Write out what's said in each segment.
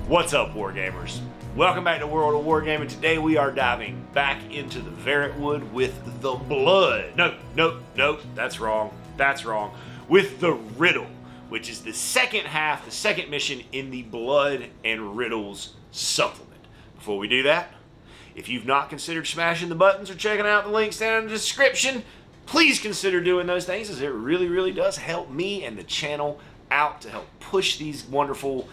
What's up, Wargamers? Welcome back to World of Wargaming. Today we are diving back into the Verrotwood with the blood. Nope, that's wrong. With the Riddle, which is the second half, the second mission in the Blood and Riddles supplement. Before we do that, if you've not considered smashing the buttons or checking out the links down in the description, please consider doing those things, as it really does help me and the channel out to help push these wonderful,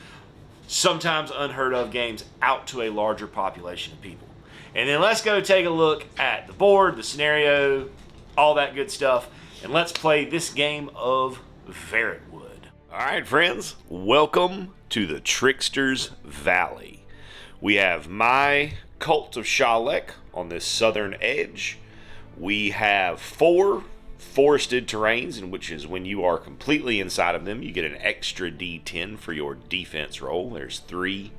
sometimes unheard of games out to a larger population of people. And then let's go take a look at the board, the scenario, all that good stuff, and let's play this game of Verrotwood. Alright friends, welcome to the Trickster's Valley. We have my Cult of Shalek on this southern edge. We have 4 forested terrains, in which is when you are completely inside of them, you get an extra D10 for your defense roll. There's 3,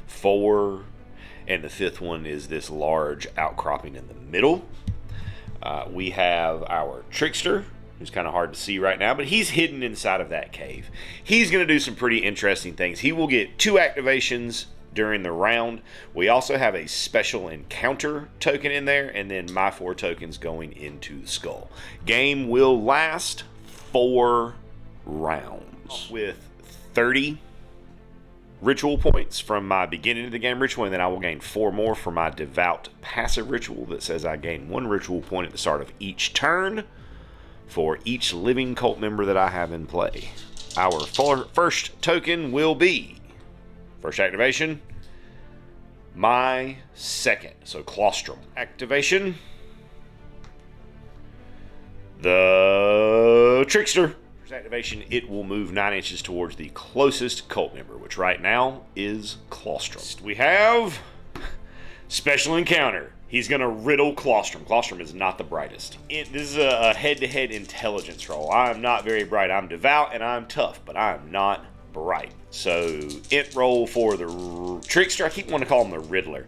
4, and the 5th one is this large outcropping in the middle. We have our Trickster, who's kind of hard to see right now, but he's hidden inside of that cave. He's going to do some pretty interesting things. He will get 2 activations during the round. We also have a special encounter token in there, and then my 4 tokens going into the skull. Game will last 4 rounds with 30 ritual points from my beginning of the game ritual, and then I will gain 4 more for my devout passive ritual that says I gain 1 ritual point at the start of each turn for each living cult member that I have in play. Our first token will be, first activation, my 2nd, so Claustrum. Activation, the Trickster. First activation, it will move 9 inches towards the closest cult member, which right now is Claustrum. We have special encounter. He's going to riddle Claustrum. Claustrum is not the brightest. This is a head-to-head intelligence roll. I'm not very bright. I'm devout and I'm tough, but I'm not bright. So int roll for the Trickster. I keep wanting to call him the Riddler.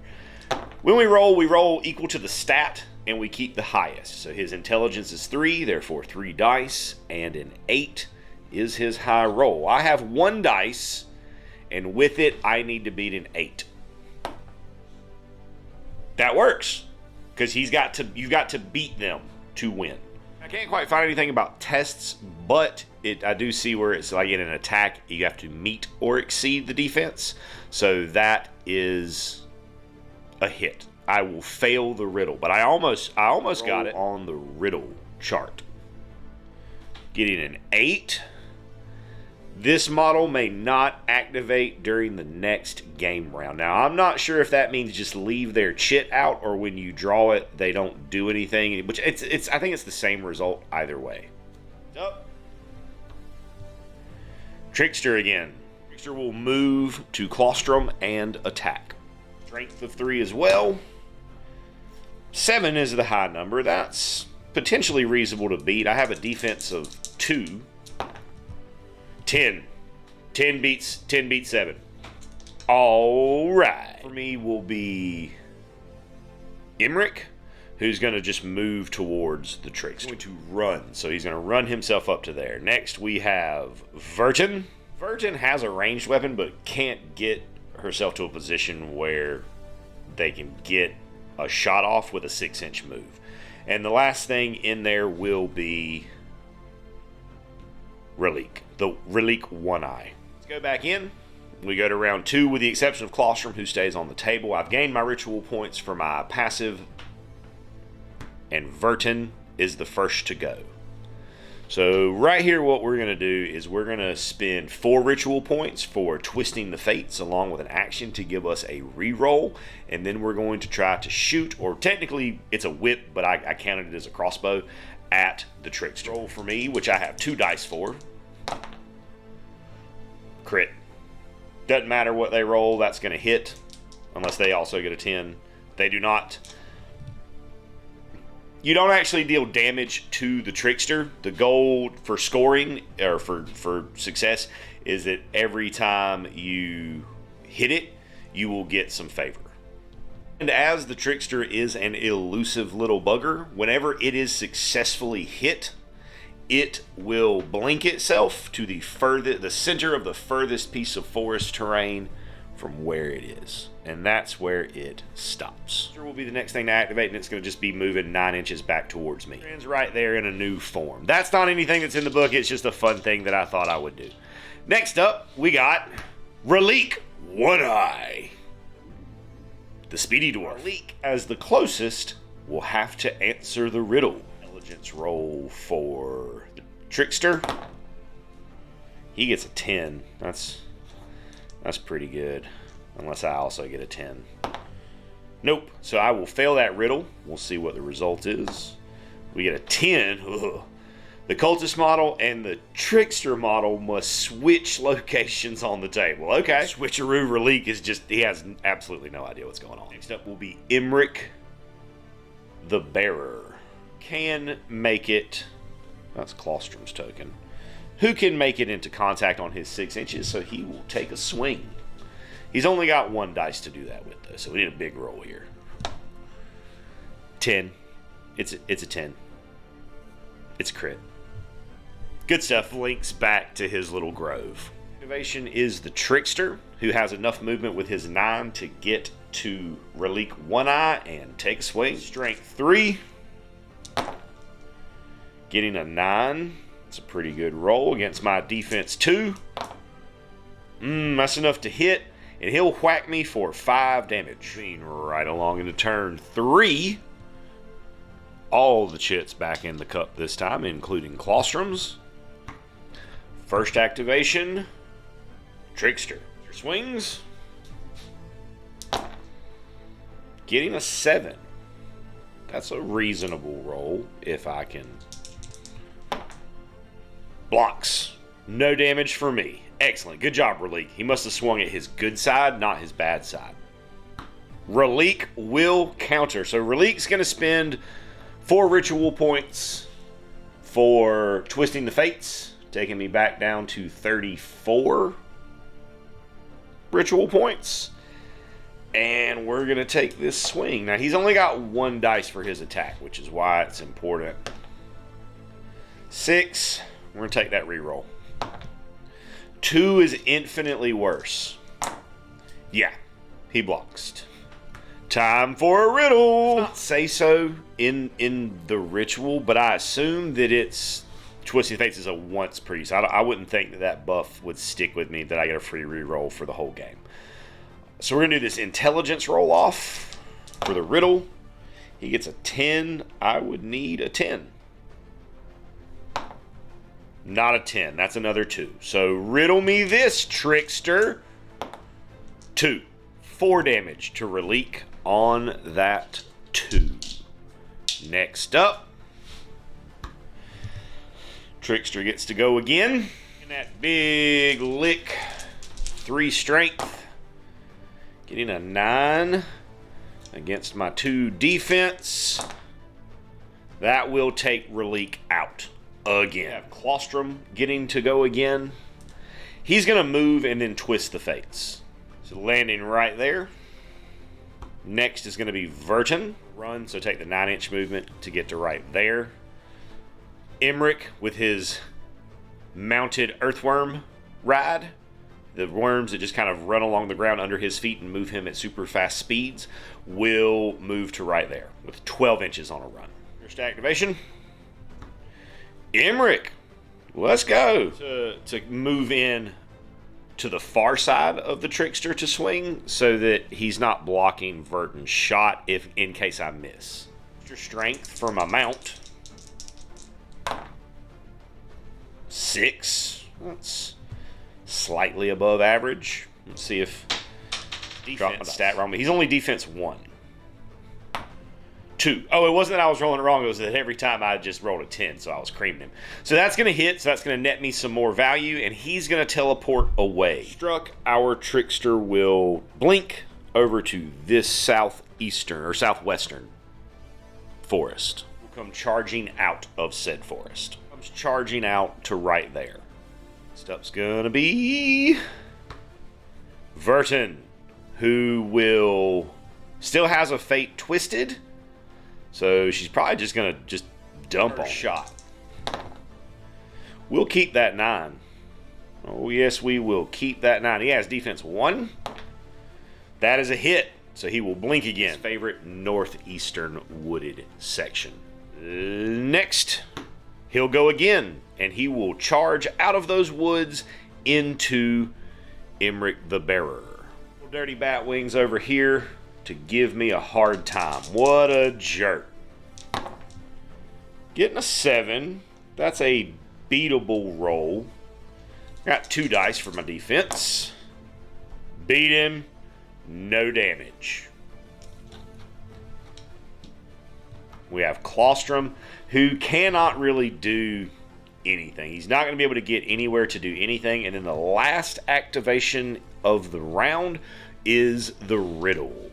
When we roll equal to the stat, and we keep the highest. So his intelligence is 3, therefore 3 dice, and an 8 is his high roll. I have 1 dice, and with it I need to beat an 8. That works, because you've got to beat them to win. I can't quite find anything about tests, but I do see where it's like in an attack you have to meet or exceed the defense. So that is a hit. I will fail the riddle, but I almost got it on the riddle chart. Getting an 8. This model may not activate during the next game round. Now, I'm not sure if that means just leave their chit out, or when you draw it, they don't do anything. Which I think it's the same result either way. Up. Trickster again. Trickster will move to Claustrum and attack. Strength of 3 as well. 7 is the high number. That's potentially reasonable to beat. I have a defense of 2. 10 beats 7. All right. For me will be Emmerich, who's going to just move towards the Trickster. He's going to run, so he's going to run himself up to there. Next we have Vertin. Vertin has a ranged weapon, but can't get herself to a position where they can get a shot off with a 6-inch move. And the last thing in there will be Relique. The Relique One-Eye. Let's go back in. We go to round 2 with the exception of Claustrum, who stays on the table. I've gained my ritual points for my passive, and Vertin is the first to go. So right here what we're going to do is we're going to spend 4 ritual points for Twisting the Fates along with an action to give us a reroll, and then we're going to try to shoot, or technically it's a whip, but I counted it as a crossbow, at the Trickster. Roll for me, which I have 2 dice for. Crit. Doesn't matter what they roll, that's going to hit, unless they also get a 10. They do not. You don't actually deal damage to the Trickster. The goal for scoring, or for success, is that every time you hit it, you will get some favor. And as the Trickster is an elusive little bugger, whenever it is successfully hit, it will blink itself to the center of the furthest piece of forest terrain from where it is. And that's where it stops. Will be the next thing to activate, and it's going to just be moving 9 inches back towards me. It's right there in a new form. That's not anything that's in the book. It's just a fun thing that I thought I would do. Next up, we got Relique One Eye. The Speedy Dwarf. Relique, as the closest, will have to answer the riddle. Intelligence roll for the Trickster. He gets a 10. That's pretty good. Unless I also get a 10. Nope. So I will fail that riddle. We'll see what the result is. We get a 10. Ugh. The Cultist model and the Trickster model must switch locations on the table. Okay. Switcheroo Relique is just, he has absolutely no idea what's going on. Next up will be Emmerich the Bearer. Can make it, that's Klostrom's token. Who can make it into contact on his 6 inches, so he will take a swing. He's only got 1 dice to do that with, though, so we need a big roll here. 10. It's a 10. It's a crit. Good stuff. Links back to his little grove. Activation is the Trickster, who has enough movement with his 9 to get to Relique One Eye and take a swing. Strength 3. Getting a 9. It's a pretty good roll against my defense 2. That's enough to hit, and he'll whack me for 5 damage. Being right along into turn 3. All the chits back in the cup this time, including Klostrom's. First activation, Trickster. Swings. Getting a 7. That's a reasonable roll if I can. Blocks. No damage for me. Excellent. Good job, Relique. He must have swung at his good side, not his bad side. Relique will counter. So Relique's going to spend 4 ritual points for Twisting the Fates, taking me back down to 34 ritual points. And we're going to take this swing. Now, he's only got 1 dice for his attack, which is why it's important. 6. We're going to take that reroll. 2 is infinitely worse. Yeah, he blocks. Time for a riddle. Say so in the ritual, but I assume that it's Twisting Fates is a once per use. I wouldn't think that buff would stick with me, that I get a free reroll for the whole game. So we're going to do this intelligence roll off for the riddle. He gets a 10. I would need a 10. Not a 10. That's another 2. So riddle me this, Trickster. 2. 4 damage to Relique on that 2. Next up, Trickster gets to go again. And that big lick. 3 strength. Getting a 9 against my 2 defense. That will take Relique out again. Have Klostrom getting to go again. He's going to move and then Twist the Fates. So landing right there. Next is going to be Verrotwood. Run, so take the 9-inch movement to get to right there. Emmerich with his mounted earthworm ride. The worms that just kind of run along the ground under his feet and move him at super fast speeds will move to right there with 12 inches on a run. First activation. Emmerich, let's go. To move in to the far side of the Trickster to swing so that he's not blocking Verrotwood's shot in case I miss. Extra strength for my mount. 6. That's slightly above average. Let's see if drop my stat wrong. But he's only defense 1. 2. Oh, it wasn't that I was rolling it wrong. It was that every time I just rolled a 10, so I was creaming him. So that's going to hit, so that's going to net me some more value, and he's going to teleport away. Struck, our Trickster will blink over to this southeastern or southwestern forest. We'll come charging out of said forest. Comes charging out to right there. Next up's going to be Verrotwood, who will still has a Fate Twisted. So she's probably just going to dump on shot. We'll keep that 9. Oh, yes, we will keep that 9. He has defense 1. That is a hit. So he will blink again. His favorite northeastern wooded section. Next, he'll go again, and he will charge out of those woods into Emmerich the Bearer. Dirty Bat Wings over here to give me a hard time. What a jerk. Getting a 7. That's a beatable roll. Got 2 dice for my defense. Beat him. No damage. We have Claustrum, who cannot really do anything. He's not going to be able to get anywhere to do anything. And then the last activation of the round is the Riddle.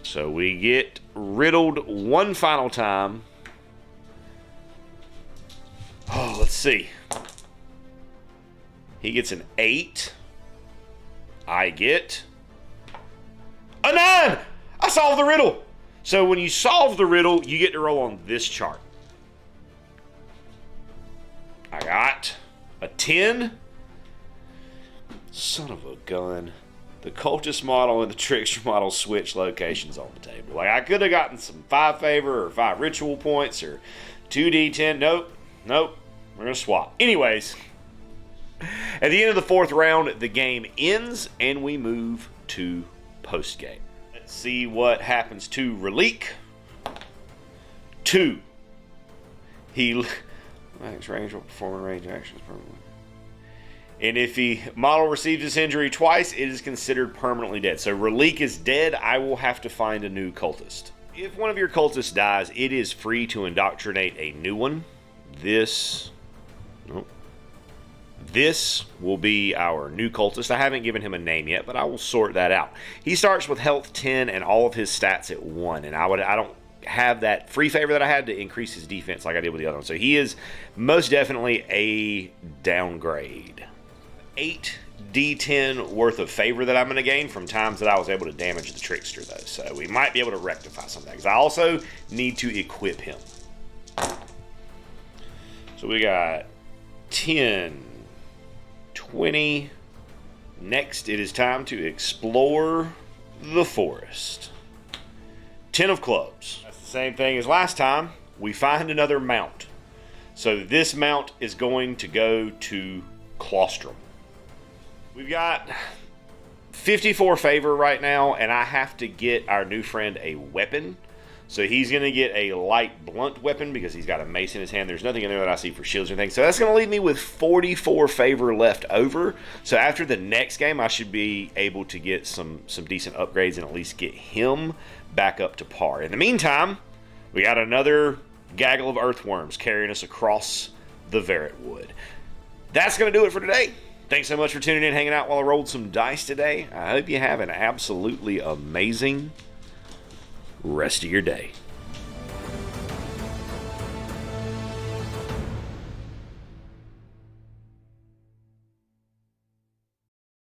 So we get riddled one final time. Oh, let's see. He gets an 8. I get a 9! I solved the riddle! So when you solve the riddle, you get to roll on this chart. I got a 10. Son of a gun. The cultist model and the trickster model switch locations on the table. Like, I could have gotten some 5 favor or 5 ritual points or 2d10. Nope. We're going to swap. Anyways, at the end of the 4th round, the game ends and we move to post-game. Let's see what happens to Relique. 2. He max range will perform range actions permanently. And if the model receives this injury twice, it is considered permanently dead. So Relique is dead. I will have to find a new cultist. If one of your cultists dies, it is free to indoctrinate a new one. This will be our new cultist. I haven't given him a name yet, but I will sort that out. He starts with health 10 and all of his stats at 1. And I don't have that free favor that I had to increase his defense like I did with the other one. So he is most definitely a downgrade. 8d10 worth of favor that I'm going to gain from times that I was able to damage the trickster, though. So we might be able to rectify some things. I also need to equip him. So we got 10, 20. Next, it is time to explore the forest. 10 of clubs. That's the same thing as last time. We find another mount. So this mount is going to go to Claustrum. We've got 54 favor right now, and I have to get our new friend a weapon. So he's going to get a light blunt weapon because he's got a mace in his hand. There's nothing in there that I see for shields or anything. So that's going to leave me with 44 favor left over. So after the next game, I should be able to get some decent upgrades and at least get him back up to par. In the meantime, we got another gaggle of earthworms carrying us across the Verrotwood. That's going to do it for today. Thanks so much for tuning in, hanging out while I rolled some dice today. I hope you have an absolutely amazing rest of your day.